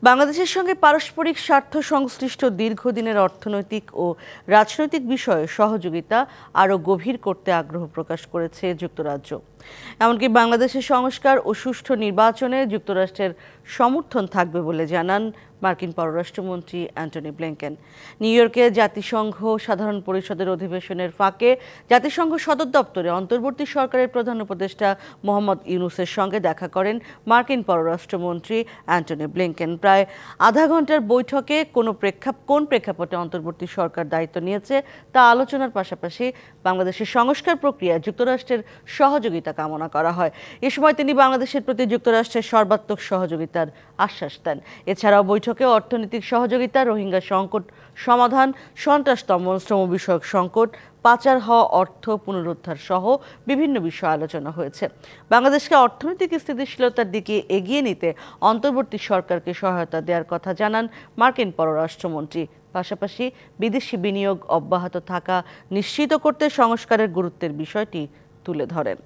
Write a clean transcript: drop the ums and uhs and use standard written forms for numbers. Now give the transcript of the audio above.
বাংলাদেশের সঙ্গে পারস্পরিক স্বার্থ সংশ্লিষ্ট দীর্ঘদিনের অর্থনৈতিক ও রাজনৈতিক বিষয়ে সহযোগিতা আরও গভীর করতে আগ্রহ প্রকাশ করেছে যুক্তরাজ্য। এমনকি বাংলাদেশের সংস্কার ও সুষ্ঠু নির্বাচনে যুক্তরাষ্ট্রের সমর্থন থাকবে বলে জানান মার্কিন পররাষ্ট্রমন্ত্রী অ্যান্টনি ব্লিংকেন। নিউ ইয়র্কে জাতিসংঘ সাধারণ পরিষদের অধিবেশনের ফাঁকে জাতিসংঘ সদর দপ্তরে অন্তর্বর্তী সরকারের প্রধান উপদেষ্টা মোহাম্মদ ইউনূসের সঙ্গে দেখা করেন মার্কিন পররাষ্ট্রমন্ত্রী অ্যান্টনি ব্লিংকেন। প্রায় আধা ঘন্টার বৈঠকে কোন প্রেক্ষাপটে অন্তর্বর্তী সরকার দায়িত্ব নিয়েছে তা আলোচনার পাশাপাশি বাংলাদেশের সংস্কার প্রক্রিয়ায় যুক্তরাষ্ট্রের সহযোগিতা কামনা করা হয়। এ সময় তিনি বাংলাদেশের প্রতি যুক্তরাষ্ট্রের সর্বাত্মক সহযোগিতার আশ্বাস দেন। এছাড়াও বৈঠকে অর্থনৈতিক সহযোগিতা, রোহিঙ্গা সংকট সমাধান, সন্ত্রাসতম শ্রম বিষয়ক সংকট, পাচার হওয়া অর্থ পুনরুদ্ধার সহ বিভিন্ন বিষয়ে আলোচনা হয়েছে। বাংলাদেশকে অর্থনৈতিক স্থিতিশীলতার দিকে এগিয়ে নিতে অন্তর্বর্তী সরকারকে সহায়তা দেওয়ার কথা জানান মার্কিন পররাষ্ট্রমন্ত্রী। পাশাপাশি বিদেশি বিনিয়োগ অব্যাহত থাকা নিশ্চিত করতে সংস্কারের গুরুত্বের বিষয়টি তুলে ধরেন।